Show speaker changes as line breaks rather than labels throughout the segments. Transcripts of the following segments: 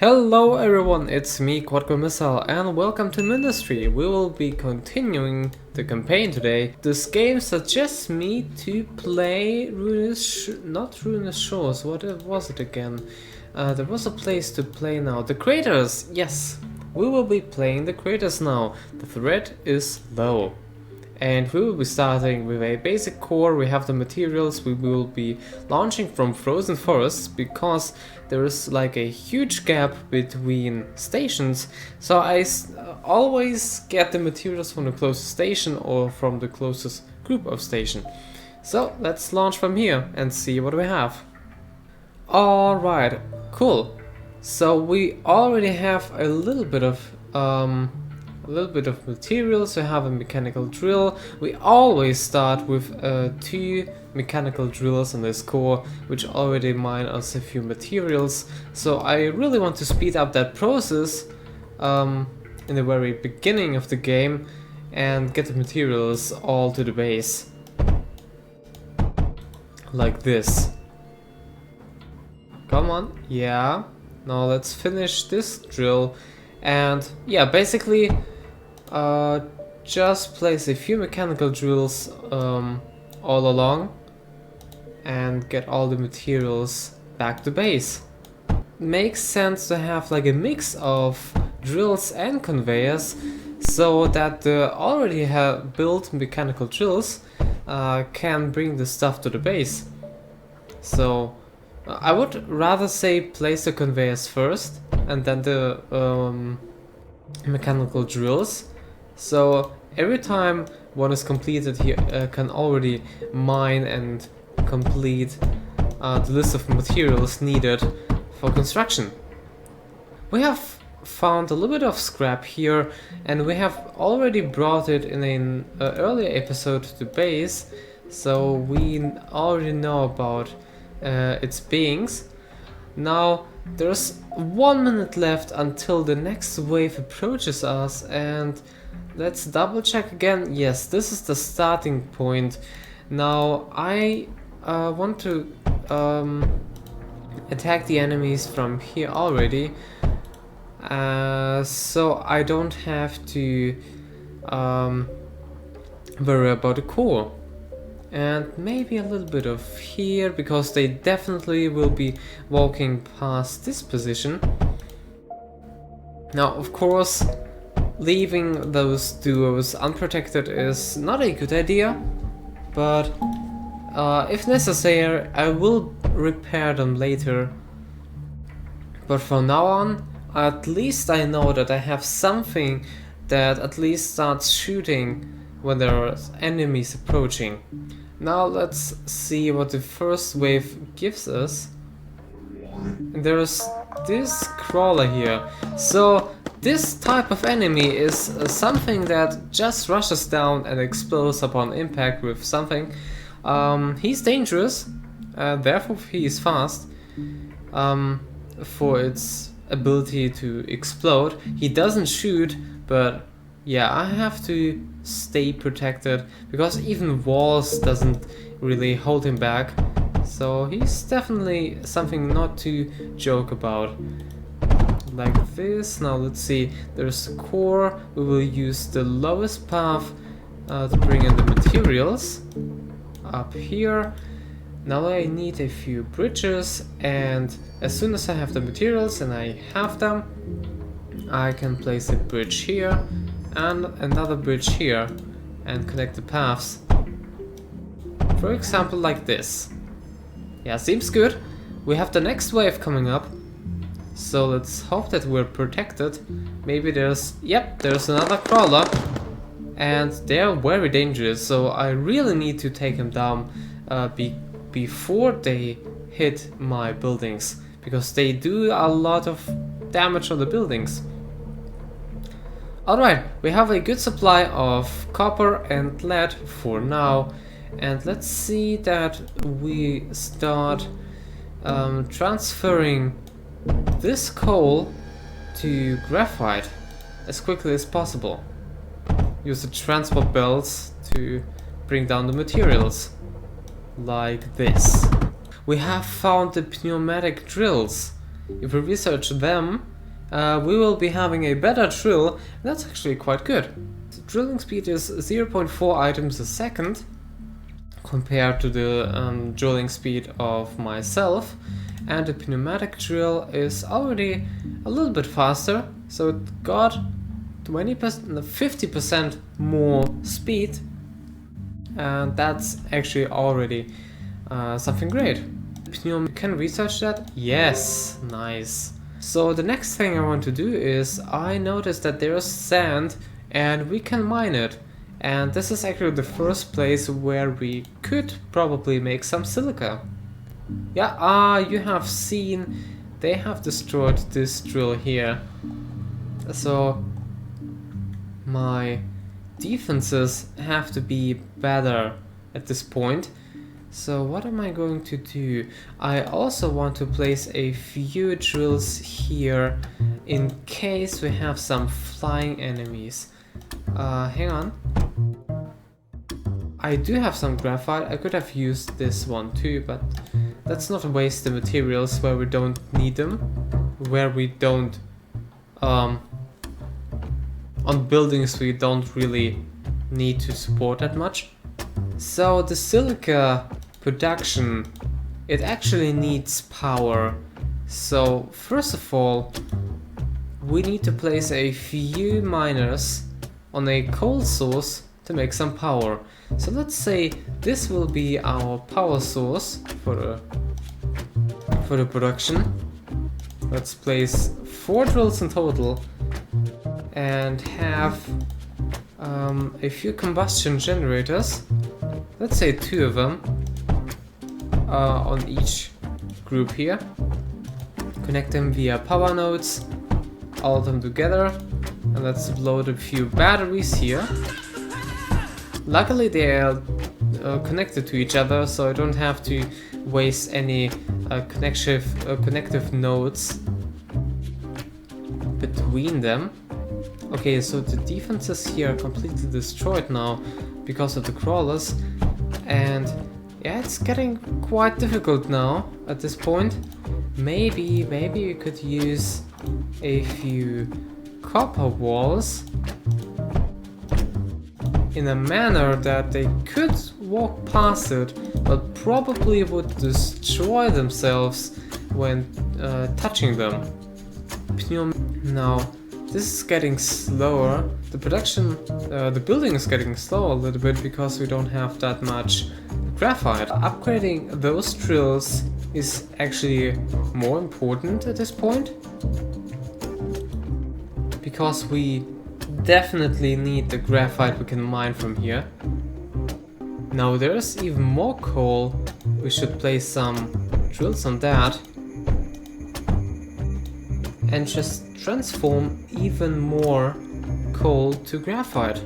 Hello everyone, it's me, Missile, and welcome to Mindustry. We will be continuing the campaign today. This game suggests me to play not Ruinous Shores, what was it again? There was a place to play now. The Craters, yes! We will be playing the Craters now. The threat is low. And we will be starting with a basic core. We have the materials. We will be launching from frozen forests because there is like a huge gap between stations. So I always get the materials from the closest station or from the closest group of station. So let's launch from here and see what we have. Alright, cool. So we already have a little bit of materials. We have a mechanical drill. We always start with 2 mechanical drills in this core, which already mine us a few materials. So I really want to speed up that process in the very beginning of the game and get the materials all to the base. Like this. Come on, yeah. Now let's finish this drill. And yeah, basically just place a few mechanical drills all along and get all the materials back to base. Makes sense to have like a mix of drills and conveyors so that the already built mechanical drills can bring the stuff to the base. So I would rather say place the conveyors first and then the mechanical drills. So every time one is completed here, can already mine and complete the list of materials needed for construction. We have found a little bit of scrap here, and we have already brought it in an earlier episode to base, so we already know about its beings. Now there's 1 minute left until the next wave approaches us, and let's double check again. Yes, this is the starting point. Now I want to attack the enemies from here already, so I don't have to worry about the core. And maybe a little bit of here, because they definitely will be walking past this position. Now, of course, leaving those duos unprotected is not a good idea, but if necessary, I will repair them later. But from now on, at least I know that I have something that at least starts shooting when there are enemies approaching. Now let's see what the first wave gives us. And there's this crawler here. So this type of enemy is something that just rushes down and explodes upon impact with something. He's dangerous, therefore he is fast for its ability to explode. He doesn't shoot, but yeah, I have to stay protected because even walls doesn't really hold him back. So he's definitely something not to joke about. Like this. Now let's see, there's a core. We will use the lowest path to bring in the materials up here. Now I need a few bridges, and as soon as I have the materials, and I have them, I can place a bridge here and another bridge here and connect the paths. For example, like this. Yeah, seems good. We have the next wave coming up, so let's hope that we're protected. Maybe there's another crawler, and they're very dangerous, so I really need to take them down before they hit my buildings, because they do a lot of damage on the buildings. Alright, we have a good supply of copper and lead for now, and let's see that we start transferring this coal to graphite as quickly as possible. Use the transport belts to bring down the materials, like this. We have found the pneumatic drills. if we research them, we will be having a better drill. That's actually quite good. The drilling speed is 0.4 items a second compared to the drilling speed of myself, and the pneumatic drill is already a little bit faster, so it got 50% more speed, and that's actually already something great. Can research that? Yes, nice. So the next thing I want to do is, I noticed that there's sand and we can mine it. And this is actually the first place where we could probably make some silica. Yeah, you have seen they have destroyed this drill here. So my defenses have to be better at this point. So what am I going to do? I also want to place a few drills here in case we have some flying enemies. Hang on. I do have some graphite. I could have used this one too, but let's not waste the materials where we don't need them. Where we don't... on buildings we don't really need to support that much. So the silica production, it actually needs power. So first of all, we need to place a few miners on a coal source to make some power. So let's say this will be our power source for the production. Let's place 4 drills in total and have a few combustion generators. Let's say 2 of them on each group here. Connect them via power nodes, all of them together, and let's load a few batteries here. Luckily they are connected to each other, so I don't have to waste any connective nodes between them. Okay, so the defenses here are completely destroyed now because of the crawlers, and yeah, it's getting quite difficult now at this point. Maybe we could use a few copper walls in a manner that they could walk past it, but probably would destroy themselves when touching them. Now, this is getting slower. The production, the building is getting slower a little bit because we don't have that much graphite. Upgrading those drills is actually more important at this point, because we definitely need the graphite we can mine from here. Now there's even more coal. We should place some drills on that and just transform even more coal to graphite.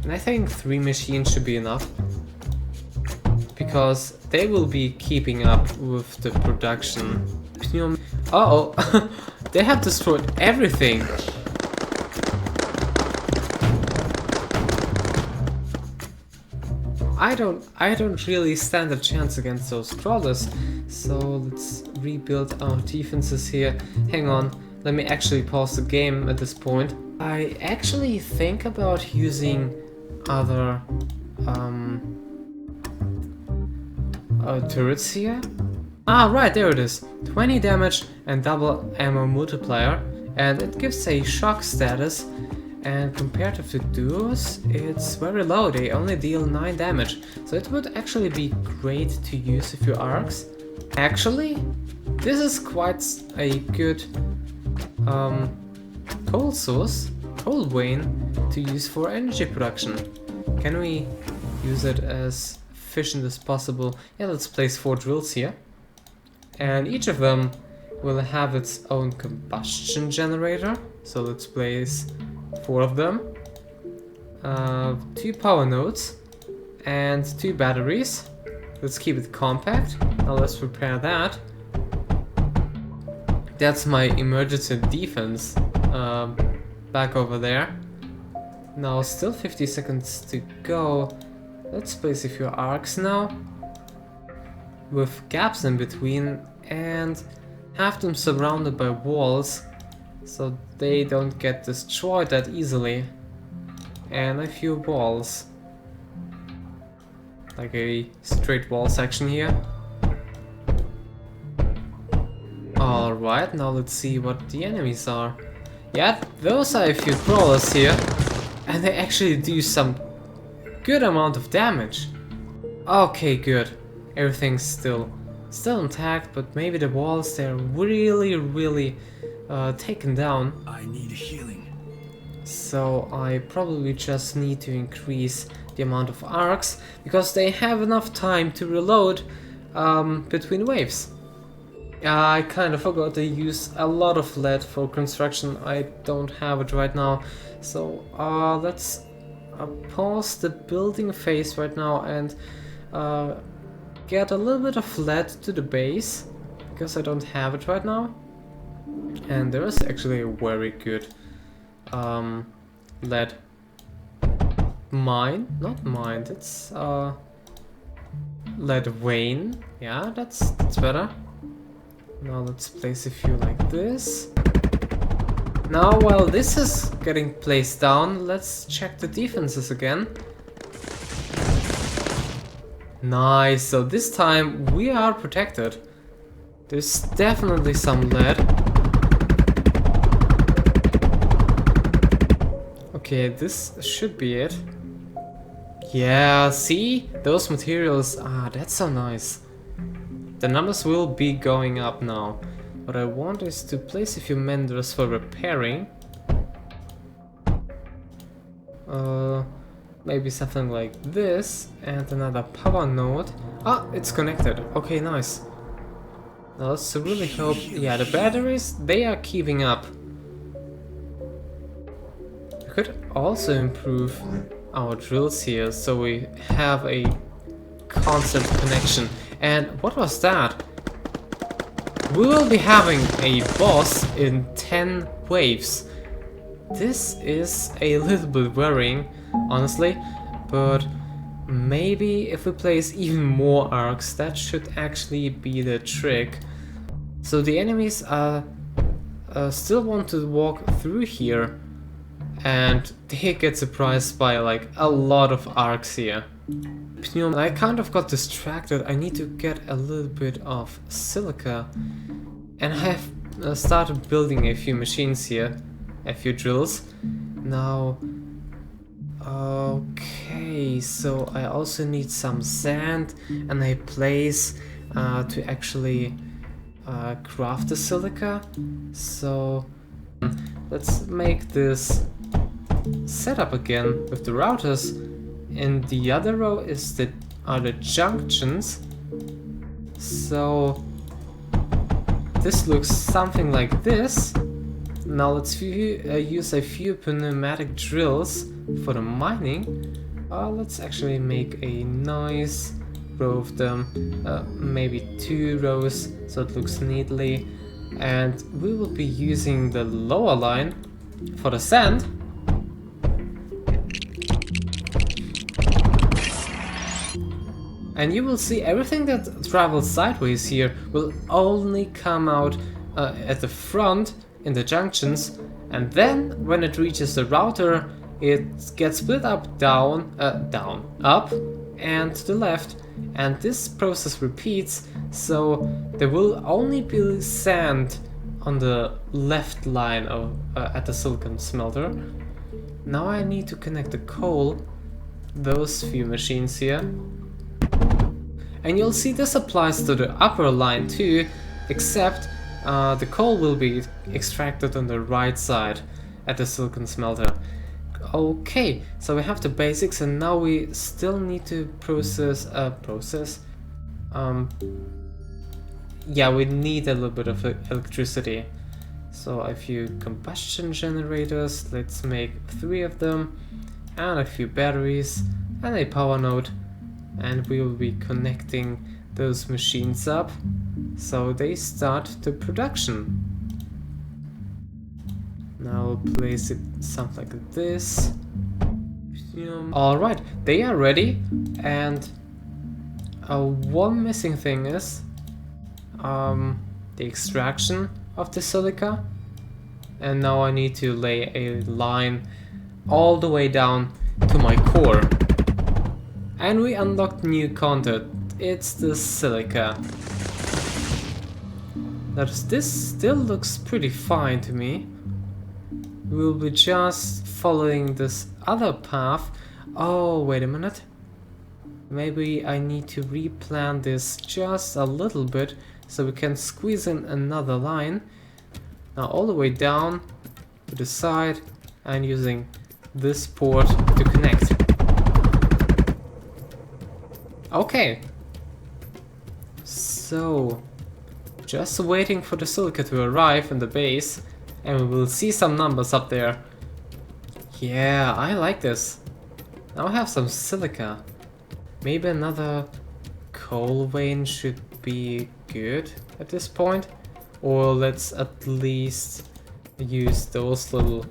And I think 3 machines should be enough, because they will be keeping up with the production. Uh-oh, they have destroyed everything. I don't really stand a chance against those crawlers, so let's rebuild our defenses here. Hang on, let me actually pause the game at this point. I actually think about using other turrets here. Ah, right, there it is. 20 damage and double ammo multiplier, and it gives a shock status. And compared to the duos, it's very low. They only deal 9 damage, so it would actually be great to use a few arcs. Actually, this is quite a good coal source, coal vein, to use for energy production. Can we use it as efficient as possible? Yeah, let's place 4 drills here, and each of them will have its own combustion generator. So let's place 4 of them, 2 power nodes, and 2 batteries. Let's keep it compact. Now let's repair that. That's my emergency defense back over there. Now still 50 seconds to go. Let's place a few arcs now. With gaps in between, and have them surrounded by walls so they don't get destroyed that easily. And a few walls, like a straight wall section here. Alright, now let's see what the enemies are. Yeah, those are a few crawlers here, and they actually do some good amount of damage. Okay, good. Everything's still intact, but maybe the walls, they're really taken down.
I need healing.
So I probably just need to increase the amount of arcs, because they have enough time to reload between waves. I kind of forgot to use a lot of lead for construction. I don't have it right now. So let's pause the building phase right now and get a little bit of lead to the base, because I don't have it right now. And there is actually a very good lead mine, not mine, it's lead vein. Yeah, that's better. Now let's place a few like this. Now while this is getting placed down, let's check the defenses again. Nice, so this time we are protected. There's definitely some lead. Okay, this should be it. Yeah, see? Those materials, that's so nice. The numbers will be going up now. What I want is to place a few menders for repairing. Maybe something like this, and another power node. Ah, it's connected. Okay, nice. Now let's really hope... Yeah, the batteries, they are keeping up. We could also improve our drills here, so we have a constant connection. And what was that? We will be having a boss in 10 waves. This is a little bit worrying, honestly, but maybe if we place even more arcs, that should actually be the trick. So the enemies still want to walk through here, and they get surprised by like a lot of arcs here. I kind of got distracted. I need to get a little bit of silica, and I have started building a few machines here, a few drills. Now, okay, so I also need some sand and a place to actually craft the silica. So let's make this setup again with the routers. In the other row are the junctions. So this looks something like this. Now let's use a few pneumatic drills for the mining. Let's actually make a nice row of them, maybe 2 rows, so it looks neatly. And we will be using the lower line for the sand. And you will see everything that travels sideways here will only come out at the front in the junctions, and then when it reaches the router, it gets split up down, up, and to the left, and this process repeats, so there will only be sand on the left line of at the silicon smelter. Now I need to connect the coal, those few machines here. And you'll see this applies to the upper line too, except the coal will be extracted on the right side at the silicon smelter. Okay, so we have the basics, and now we still need to process. Yeah, we need a little bit of electricity. So a few combustion generators, let's make 3 of them, and a few batteries, and a power node. And we will be connecting those machines up so they start the production. Now we'll place it something like this. Alright, they are ready, and one missing thing is the extraction of the silica. And now I need to lay a line all the way down to my core. And we unlocked new content. It's the silica. Now this still looks pretty fine to me. We'll be just following this other path. Oh, wait a minute. Maybe I need to replan this just a little bit so we can squeeze in another line. Now all the way down to the side and using this port to connect. Okay. So, just waiting for the silica to arrive in the base and we will see some numbers up there. Yeah, I like this. Now I have some silica. Maybe another coal vein should be good at this point. Or let's at least use those little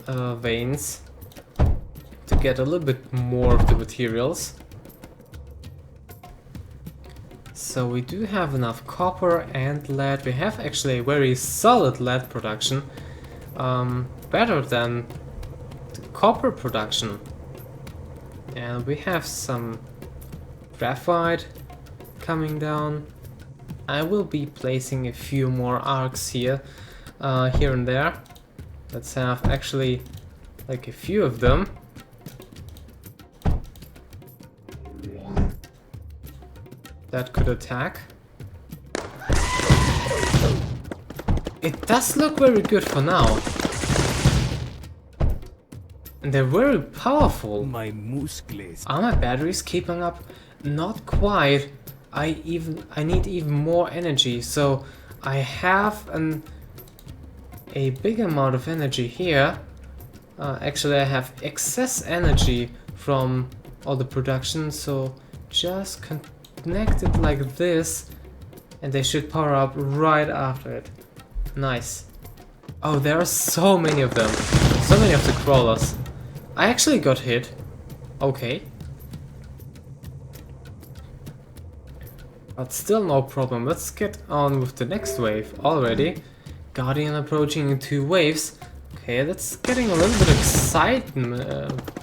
veins to get a little bit more of the materials. So we do have enough copper and lead. We have actually a very solid lead production. Better than the copper production. And we have some graphite coming down. I will be placing a few more arcs here, here and there. Let's have actually like a few of them. That could attack. It does look very good for now. And they're very powerful.
My muscles.
Are my batteries keeping up? Not quite. I need even more energy, so I have a big amount of energy here. Actually, I have excess energy from all the production, so just connect it like this, and they should power up right after it. Nice. Oh, there are so many of them. So many of the crawlers. I actually got hit. Okay. But still no problem. Let's get on with the next wave already. Guardian approaching in 2 waves. Okay, that's getting a little bit exciting.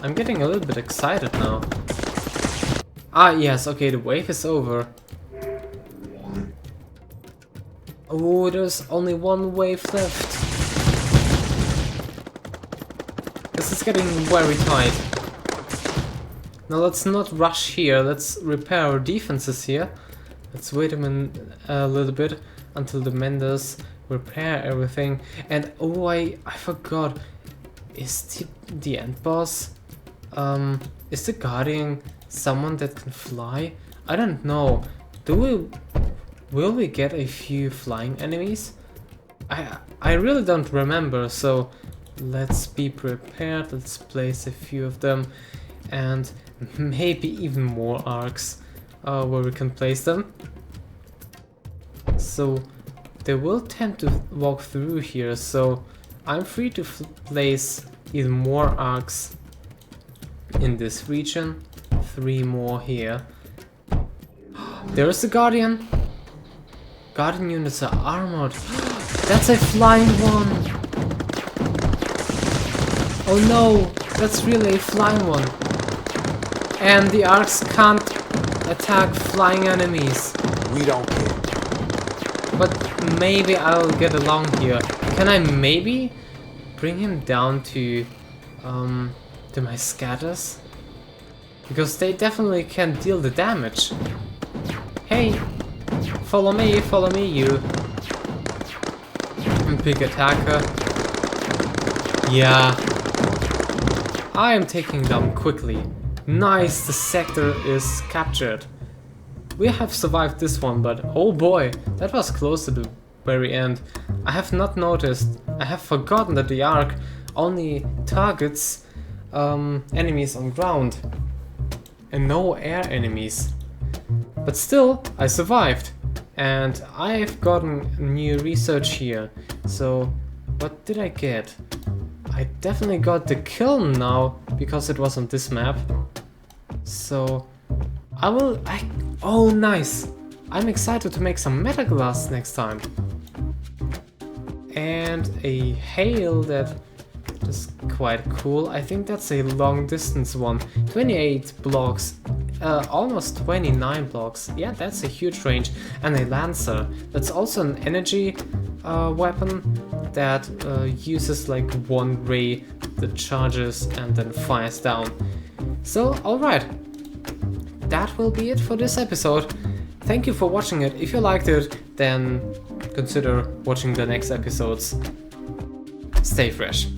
I'm getting a little bit excited now. Ah, yes, okay, the wave is over. Oh, there's only 1 wave left. This is getting very tight. Now let's not rush here. Let's repair our defenses here. Let's wait a little bit until the menders repair everything. And oh, I forgot. Is the end boss? Is the Guardian someone that can fly? I don't know. Will we get a few flying enemies? I really don't remember. So let's be prepared. Let's place a few of them, and maybe even more arcs. Where we can place them. So they will tend to walk through here, so I'm free to place even more arcs in this region. 3 more here. There's the Guardian. Guardian units are armored. That's a flying one. Oh no, that's really a flying one. And the arcs can't attack flying enemies.
We don't care.
But maybe I'll get along here. Can I maybe bring him down to my scatters? Because they definitely can deal the damage. Hey, follow me, you. Big attacker. Yeah. I am taking them quickly. Nice, the sector is captured. We have survived this one, but oh boy, that was close to the very end. I have not noticed, I have forgotten that the arc only targets enemies on ground and no air enemies. But still, I survived, and I've gotten new research here. So, what did I get? I definitely got the kiln now, because it was on this map. So, oh nice! I'm excited to make some metal glass next time. And a hail that is quite cool. I think that's a long distance one. 28 blocks, almost 29 blocks. Yeah, that's a huge range. And a lancer. That's also an energy weapon that uses like one ray that charges and then fires down. So, alright. That will be it for this episode. Thank you for watching it. If you liked it, then consider watching the next episodes. Stay fresh.